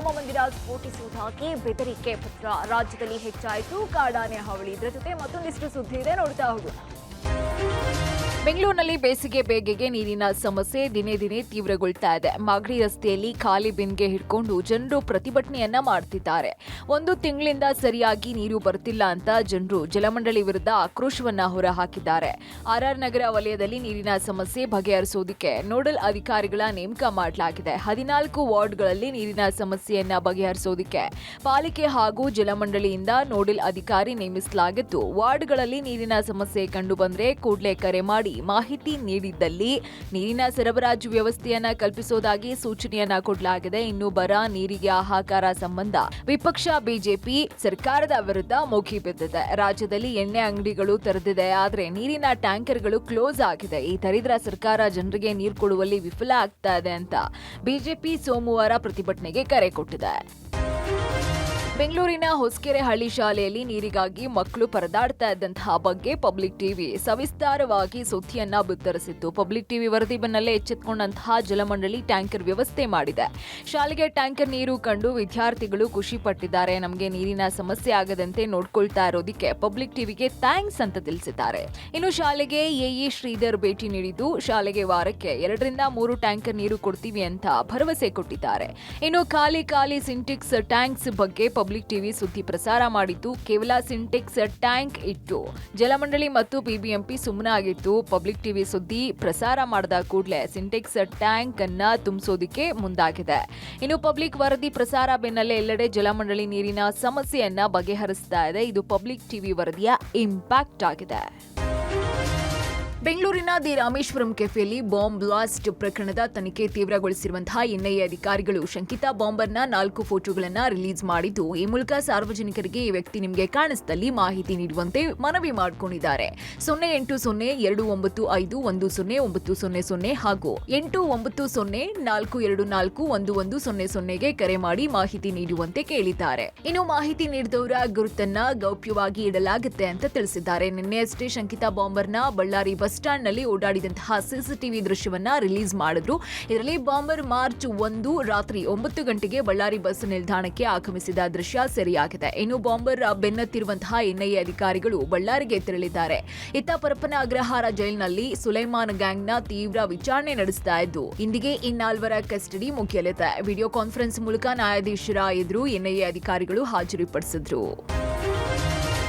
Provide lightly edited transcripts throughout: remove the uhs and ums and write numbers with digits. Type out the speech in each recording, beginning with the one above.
ರಾಮ ಮಂದಿರ ಸ್ಫೋಟಿಸುವುದಾಗಿ ಬೆದರಿಕೆ ಪತ್ರ. ರಾಜ್ಯದಲ್ಲಿ ಹೆಚ್ಚಾಯಿತು ಕಾಡಾನೆ ಹಾವಳಿ. ಇದರ ಜೊತೆ ಮತ್ತೊಂದಿಷ್ಟು ಸುದ್ದಿ ಇದೆ, ನೋಡ್ತಾ ಹೋಗೋಣ. ಬೆಂಗಳೂರಿನಲ್ಲಿ ಬೇಸಿಗೆ ಬೇಗೆಗೆ ನೀರಿನ ಸಮಸ್ಯೆ ದಿನೇ ದಿನೇ ತೀವ್ರಗೊಳ್ತಾ ಇದೆ. ಮಾಗಡಿ ರಸ್ತೆಯಲ್ಲಿ ಖಾಲಿ ಬಿನ್ಗೆ ಹಿಡ್ಕೊಂಡು ಜನರು ಪ್ರತಿಭಟನೆಯನ್ನ ಮಾಡ್ತಿದ್ದಾರೆ. 1 ತಿಂಗಳಿಂದ ಸರಿಯಾಗಿ ನೀರು ಬರ್ತಿಲ್ಲ ಅಂತ ಜನರು ಜಲಮಂಡಳಿ ವಿರುದ್ಧ ಆಕ್ರೋಶವನ್ನ ಹೊರಹಾಕಿದ್ದಾರೆ. ಆರ್ಆರ್ ನಗರ ವಲಯದಲ್ಲಿ ನೀರಿನ ಸಮಸ್ಯೆ ಬಗೆಹರಿಸೋದಕ್ಕೆ ನೋಡಲ್ ಅಧಿಕಾರಿಗಳ ನೇಮಕ ಮಾಡಲಾಗಿದೆ. 14 ವಾರ್ಡ್ಗಳಲ್ಲಿ ನೀರಿನ ಸಮಸ್ಯೆಯನ್ನ ಬಗೆಹರಿಸೋದಕ್ಕೆ ಪಾಲಿಕೆ ಹಾಗೂ ಜಲಮಂಡಳಿಯಿಂದ ನೋಡಲ್ ಅಧಿಕಾರಿ ನೇಮಿಸಲಾಗಿದ್ದು, ವಾರ್ಡ್ಗಳಲ್ಲಿ ನೀರಿನ ಸಮಸ್ಯೆ ಕಂಡು ಬಂದ್ರೆ ಕೂಡಲೇ ಕರೆ ಮಾಡಿ ಮಾಹಿತಿ ನೀಡಿದ್ದಲ್ಲಿ ನೀರಿನ ಸರಬರಾಜು ವ್ಯವಸ್ಥೆಯನ್ನ ಕಲ್ಪಿಸೋದಾಗಿ ಸೂಚನೆಯನ್ನ ಕೊಡಲಾಗಿದೆ. ಇನ್ನು ಬರ, ನೀರಿಗೆ ಹಾಹಾಕಾರ ಸಂಬಂಧ ವಿಪಕ್ಷ ಬಿಜೆಪಿ ಸರ್ಕಾರದ ವಿರುದ್ಧ ಮುಗಿಬಿದ್ದಿದೆ. ರಾಜ್ಯದಲ್ಲಿ ಎಣ್ಣೆ ಅಂಗಡಿಗಳು ತೆರೆದಿದೆ, ಆದ್ರೆ ನೀರಿನ ಟ್ಯಾಂಕರ್ಗಳು ಕ್ಲೋಸ್ ಆಗಿದೆ. ಈ ದರಿದ್ರ ಸರ್ಕಾರ ಜನರಿಗೆ ನೀರು ಕೊಡುವಲ್ಲಿ ವಿಫಲ ಆಗ್ತಾ ಇದೆ ಅಂತ ಬಿಜೆಪಿ ಸೋಮವಾರ ಪ್ರತಿಭಟನೆಗೆ ಕರೆ ಕೊಟ್ಟಿದೆ. ಬೆಂಗಳೂರಿನ ಹೊಸಕೆರೆ ಹಳ್ಳಿ ಶಾಲೆಯಲ್ಲಿ ನೀರಿಗಾಗಿ ಮಕ್ಕಳು ಪರದಾಡ್ತಾ ಇದ್ದಂತಹ ಬಗ್ಗೆ ಪಬ್ಲಿಕ್ ಟಿವಿ ಸವಿಸ್ತಾರವಾಗಿ ಸುದ್ದಿಯನ್ನ ಬಿತ್ತರಿಸಿತ್ತು. ಪಬ್ಲಿಕ್ ಟಿವಿ ವರದಿ ಬೆನ್ನಲ್ಲೇ ಎಚ್ಚೆತ್ತುಕೊಂಡಂತಹ ಜಲಮಂಡಳಿ ಟ್ಯಾಂಕರ್ ವ್ಯವಸ್ಥೆ ಮಾಡಿದೆ. ಶಾಲೆಗೆ ಟ್ಯಾಂಕರ್ ನೀರು ಕಂಡು ವಿದ್ಯಾರ್ಥಿಗಳು ಖುಷಿ ಪಟ್ಟಿದ್ದಾರೆ. ನಮಗೆ ನೀರಿನ ಸಮಸ್ಯೆ ಆಗದಂತೆ ನೋಡ್ಕೊಳ್ತಾ ಇರೋದಕ್ಕೆ ಪಬ್ಲಿಕ್ ಟಿವಿಗೆ ಥ್ಯಾಂಕ್ಸ್ ಅಂತ ತಿಳಿಸಿದ್ದಾರೆ. ಇನ್ನು ಶಾಲೆಗೆ ಎಇ ಶ್ರೀಧರ್ ಭೇಟಿ ನೀಡಿದ್ದು, ಶಾಲೆಗೆ ವಾರಕ್ಕೆ 2 ರಿಂದ 3 ಟ್ಯಾಂಕರ್ ನೀರು ಕೊಡ್ತೀವಿ ಅಂತ ಭರವಸೆ ಕೊಟ್ಟಿದ್ದಾರೆ. ಇನ್ನು ಖಾಲಿ ಸಿಂಟೆಕ್ಸ್ ಟ್ಯಾಂಕ್ಸ್ ಬಗ್ಗೆ ಪಬ್ಲಿಕ್ ಟಿವಿ ಸುದ್ದಿ ಪ್ರಸಾರ ಮಾಡಿದ್ದು, ಕೇವಲ ಸಿಂಟೆಕ್ಸ್ ಟ್ಯಾಂಕ್ ಇಟ್ಟು ಜಲಮಂಡಳಿ ಮತ್ತು ಬಿಬಿಎಂಪಿ ಸುಮ್ಮನಾಗಿತ್ತು. ಪಬ್ಲಿಕ್ ಟಿವಿ ಸುದ್ದಿ ಪ್ರಸಾರ ಮಾಡಿದ ಕೂಡಲೇ ಸಿಂಟೆಕ್ಸ್ ಟ್ಯಾಂಕ್ ಅನ್ನ ತುಂಬಿಸೋದಕ್ಕೆ ಮುಂದಾಗಿದೆ. ಇನ್ನು ಪಬ್ಲಿಕ್ ವರದಿ ಪ್ರಸಾರ ಬೆನ್ನಲ್ಲೇ ಎಲ್ಲೆಡೆ ಜಲಮಂಡಳಿ ನೀರಿನ ಸಮಸ್ಯೆಯನ್ನ ಬಗೆಹರಿಸ್ತಾ ಇದೆ. ಇದು ಪಬ್ಲಿಕ್ ಟಿವಿ ವರದಿಯ ಇಂಪ್ಯಾಕ್ಟ್ ಆಗಿದೆ. ಬೆಂಗಳೂರಿನ ದಿ ರಾಮೇಶ್ವರಂ ಕೆಫೆಯಲ್ಲಿ ಬಾಂಬ್ ಬ್ಲಾಸ್ಟ್ ಪ್ರಕರಣದ ತನಿಖೆ ತೀವ್ರಗೊಳಿಸಿರುವಂತಹ ಎನ್ಐಎ ಅಧಿಕಾರಿಗಳು ಶಂಕಿತ ಬಾಂಬರ್ನ 4 ಫೋಟೋಗಳನ್ನು ರಿಲೀಸ್ ಮಾಡಿದ್ದು, ಈ ಮೂಲಕ ಸಾರ್ವಜನಿಕರಿಗೆ ಈ ವ್ಯಕ್ತಿ ನಿಮಗೆ ಕಾಣಿಸಿದಲ್ಲಿ ಮಾಹಿತಿ ನೀಡುವಂತೆ ಮನವಿ ಮಾಡಿಕೊಂಡಿದ್ದಾರೆ. 08029510900 ಹಾಗೂ 8904241100ಗೆ ಕರೆ ಮಾಡಿ ಮಾಹಿತಿ ನೀಡುವಂತೆ ಕೇಳಿದ್ದಾರೆ. ಇನ್ನು ಮಾಹಿತಿ ನೀಡಿದವರ ಗುರುತನ್ನ ಗೌಪ್ಯವಾಗಿ ಇಡಲಾಗುತ್ತೆ ಅಂತ ತಿಳಿಸಿದ್ದಾರೆ. ನಿನ್ನೆಯಷ್ಟೇ ಶಂಕಿತ ಬಾಂಬರ್ನ ಬಳ್ಳಾರಿ ಬಸ್ ಸ್ಟ್ಯಾಂಡ್ ನಲ್ಲಿ ಓಡಾಡಿದಂತಹ ಸಿಸಿಟಿವಿ ದೃಶ್ಯವನ್ನ ರಿಲೀಸ್ ಮಾಡಿದ್ರು. ಇದರಲ್ಲಿ ಬಾಂಬರ್ ಮಾರ್ಚ್ 1 ರಾತ್ರಿ 9 ಗಂಟೆಗೆ ಬಳ್ಳಾರಿ ಬಸ್ ನಿಲ್ದಾಣಕ್ಕೆ ಆಗಮಿಸಿದ ದೃಶ್ಯ ಸೆರೆಯಾಗಿದೆ. ಇನ್ನು ಬಾಂಬರ್ ಬೆನ್ನತ್ತಿರುವಂತಹ ಎನ್ಐಎ ಅಧಿಕಾರಿಗಳು ಬಳ್ಳಾರಿಗೆ ತೆರಳಿದ್ದಾರೆ. ಇತ್ತ ಪರಪ್ಪನ ಅಗ್ರಹಾರ ಜೈಲಿನಲ್ಲಿ ಸುಲೈಮಾನ್ ಗ್ಯಾಂಗ್ನ ತೀವ್ರ ವಿಚಾರಣೆ ನಡೆಸ್ತಾ ಇದ್ದು, ಇಂದಿಗೆ ಈ 4 ಕಸ್ಟಡಿ ಮುಗಿಯಲಿದೆ. ವಿಡಿಯೋ ಕಾನ್ಫರೆನ್ಸ್ ಮೂಲಕ ನ್ಯಾಯಾಧೀಶರ ಎದುರು ಎನ್ಐಎ ಅಧಿಕಾರಿಗಳು ಹಾಜರುಪಡಿಸಿದ್ರು.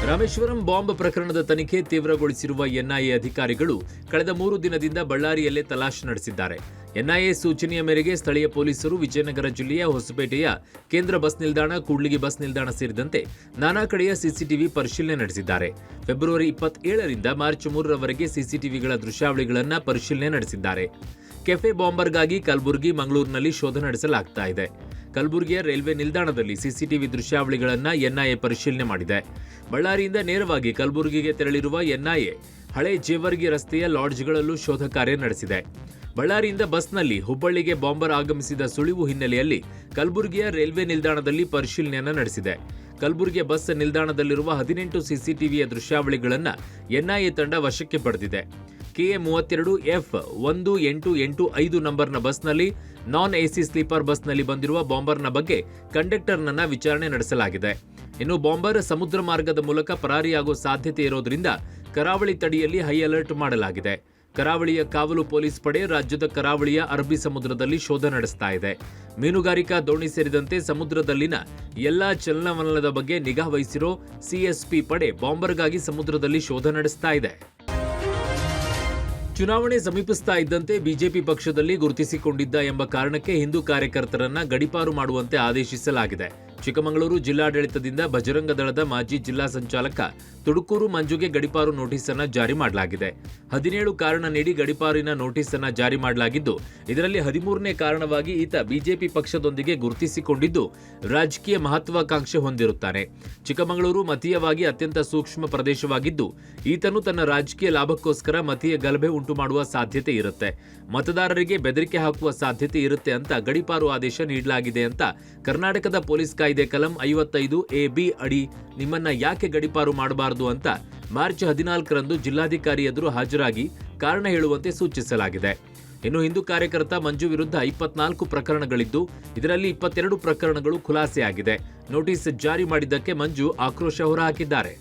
ರಾಮೇಶ್ವರಂ ಬಾಂಬ್ ಪ್ರಕರಣದ ತನಿಖೆ ತೀವ್ರಗೊಳಿಸಿರುವ ಎನ್ಐಎ ಅಧಿಕಾರಿಗಳು ಕಳೆದ 3 ದಿನದಿಂದ ಬಳ್ಳಾರಿಯಲ್ಲೇ ತಲಾಶ್ ನಡೆಸಿದ್ದಾರೆ. ಎನ್ಐಎ ಸೂಚನೆಯ ಮೇರೆಗೆ ಸ್ಥಳೀಯ ಪೊಲೀಸರು ವಿಜಯನಗರ ಜಿಲ್ಲೆಯ ಹೊಸಪೇಟೆಯ ಕೇಂದ್ರ ಬಸ್ ನಿಲ್ದಾಣ, ಕೂಡ್ಲಿಗಿ ಬಸ್ ನಿಲ್ದಾಣ ಸೇರಿದಂತೆ ನಾನಾ ಕಡೆಯ ಸಿಸಿಟಿವಿ ಪರಿಶೀಲನೆ ನಡೆಸಿದ್ದಾರೆ. ಫೆಬ್ರವರಿ 27ರಿಂದ ಮಾರ್ಚ್ 3ರವರೆಗೆ ಸಿಸಿಟಿವಿಗಳ ದೃಶ್ಯಾವಳಿಗಳನ್ನು ಪರಿಶೀಲನೆ ನಡೆಸಿದ್ದಾರೆ. ಕೆಫೆ ಬಾಂಬರ್ಗಾಗಿ ಕಲಬುರಗಿ, ಮಂಗಳೂರಿನಲ್ಲಿ ಶೋಧ ನಡೆಸಲಾಗ್ತಾ ಇದೆ. ಕಲಬುರಗಿಯ ರೈಲ್ವೆ ನಿಲ್ದಾಣದಲ್ಲಿ ಸಿಸಿಟಿವಿ ದೃಶ್ಯಾವಳಿಗಳನ್ನು ಎನ್ಐಎ ಪರಿಶೀಲನೆ ಮಾಡಿದೆ. ಬಳ್ಳಾರಿಯಿಂದ ನೇರವಾಗಿ ಕಲಬುರಗಿಗೆ ತೆರಳಿರುವ ಎನ್ಐಎ ಹಳೆ ಜೇವರ್ಗಿ ರಸ್ತೆಯ ಲಾಡ್ಜ್ಗಳಲ್ಲೂ ಶೋಧ ಕಾರ್ಯ ನಡೆಸಿದೆ. ಬಳ್ಳಾರಿಯಿಂದ ಬಸ್ನಲ್ಲಿ ಹುಬ್ಬಳ್ಳಿಗೆ ಬಾಂಬರ್ ಆಗಮಿಸಿದ ಸುಳಿವು ಹಿನ್ನೆಲೆಯಲ್ಲಿ ಕಲಬುರಗಿಯ ರೈಲ್ವೆ ನಿಲ್ದಾಣದಲ್ಲಿ ಪರಿಶೀಲನೆಯನ್ನು ನಡೆಸಿದೆ. ಕಲಬುರಗಿಯ ಬಸ್ ನಿಲ್ದಾಣದಲ್ಲಿರುವ 18 ಸಿಸಿಟಿವಿಯ ದೃಶ್ಯಾವಳಿಗಳನ್ನು ಎನ್ಐಎ ತಂಡ ವಶಕ್ಕೆ ಪಡೆದಿದೆ. KA32F1885 ನಂಬರ್ನ ಬಸ್ನಲ್ಲಿ ನಾನ್ ಎಸಿ ಸ್ಲೀಪರ್ ಬಸ್ನಲ್ಲಿ ಬಂದಿರುವ ಬಾಂಬರ್ನ ಬಗ್ಗೆ ಕಂಡಕ್ಟರ್ನನ್ನ ವಿಚಾರಣೆ ನಡೆಸಲಾಗಿದೆ. ಇನ್ನು ಬಾಂಬರ್ ಸಮುದ್ರ ಮಾರ್ಗದ ಮೂಲಕ ಪರಾರಿಯಾಗುವ ಸಾಧ್ಯತೆ ಇರೋದ್ರಿಂದ ಕರಾವಳಿ ತಡಿಯಲ್ಲಿ ಹೈ ಅಲರ್ಟ್ ಮಾಡಲಾಗಿದೆ. ಕರಾವಳಿಯ ಕಾವಲು ಪೊಲೀಸ್ ಪಡೆ ರಾಜ್ಯದ ಕರಾವಳಿಯ ಅರಬ್ಬಿ ಸಮುದ್ರದಲ್ಲಿ ಶೋಧ ನಡೆಸ್ತಾ ಇದೆ. ಮೀನುಗಾರಿಕಾ ದೋಣಿ ಸೇರಿದಂತೆ ಸಮುದ್ರದಲ್ಲಿನ ಎಲ್ಲಾ ಚಲನವಲನದ ಬಗ್ಗೆ ನಿಗಾ ವಹಿಸಿರೋ ಸಿಎಸ್ಪಿ ಪಡೆ ಬಾಂಬರ್ಗಾಗಿ ಸಮುದ್ರದಲ್ಲಿ ಶೋಧ ನಡೆಸ್ತಾ ಇದೆ. ಚುನಾವಣೆ ಸಮೀಪಿಸ್ತಾ ಇದ್ದಂತೆ ಬಿಜೆಪಿ ಪಕ್ಷದಲ್ಲಿ ಗುರುತಿಸಿಕೊಂಡಿದ್ದ ಎಂಬ ಕಾರಣಕ್ಕೆ ಹಿಂದೂ ಕಾರ್ಯಕರ್ತರನ್ನ ಗಡೀಪಾರು ಮಾಡುವಂತೆ ಆದೇಶಿಸಲಾಗಿದೆ. ಚಿಕ್ಕಮಗಳೂರು ಜಿಲ್ಲಾಡಳಿತದಿಂದ ಬಜರಂಗ ದಳದ ಮಾಜಿ ಜಿಲ್ಲಾ ಸಂಚಾಲಕ ತುಡುಕೂರು ಮಂಜುಗೆ ಗಡೀಪಾರು ನೋಟಿಸ್ ಅನ್ನು ಜಾರಿ ಮಾಡಲಾಗಿದೆ. 17 ಕಾರಣ ನೀಡಿ ಗಡೀಪಾರಿನ ನೋಟಿಸ್ ಅನ್ನು ಜಾರಿ ಮಾಡಲಾಗಿದ್ದು, ಇದರಲ್ಲಿ 13ನೇ ಕಾರಣವಾಗಿ ಈತ ಬಿಜೆಪಿ ಪಕ್ಷದೊಂದಿಗೆ ಗುರುತಿಸಿಕೊಂಡಿದ್ದು ರಾಜಕೀಯ ಮಹತ್ವಾಕಾಂಕ್ಷೆ ಹೊಂದಿರುತ್ತಾನೆ. ಚಿಕ್ಕಮಗಳೂರು ಮತೀಯವಾಗಿ ಅತ್ಯಂತ ಸೂಕ್ಷ್ಮ ಪ್ರದೇಶವಾಗಿದ್ದು, ಈತನು ತನ್ನ ರಾಜಕೀಯ ಲಾಭಕ್ಕೋಸ್ಕರ ಮತೀಯ ಗಲಭೆ ಉಂಟು ಮಾಡುವ ಸಾಧ್ಯತೆ ಇರುತ್ತೆ, ಮತದಾರರಿಗೆ ಬೆದರಿಕೆ ಹಾಕುವ ಸಾಧ್ಯತೆ ಇರುತ್ತೆ ಅಂತ ಗಡೀಪಾರು ಆದೇಶ ನೀಡಲಾಗಿದೆ ಅಂತ ಕರ್ನಾಟಕದ ಪೊಲೀಸ್ ಕಾಯ್ದೆ ಕಲಂ 55AB ಅಡಿ ನಿಮ್ಮನ್ನ ಯಾಕೆ ಗಡೀಪಾರು ಮಾಡಬಾರದು ಅಂತ ಮಾರ್ಚ್ 14ರಂದು ಜಿಲ್ಲಾಧಿಕಾರಿ ಎದುರು ಹಾಜರಾಗಿ ಕಾರಣ ಹೇಳುವಂತೆ ಸೂಚಿಸಲಾಗಿದೆ. ಇನ್ನು ಹಿಂದೂ ಕಾರ್ಯಕರ್ತ ಮಂಜು ವಿರುದ್ಧ 24 ಪ್ರಕರಣಗಳಿದ್ದು ಇದರಲ್ಲಿ 22 ಪ್ರಕರಣಗಳು ಖುಲಾಸೆಯಾಗಿದೆ. ನೋಟಿಸ್ ಜಾರಿ ಮಾಡಿದ್ದಕ್ಕೆ ಮಂಜು ಆಕ್ರೋಶ ಹೊರಹಾಕಿದ್ದಾರೆ.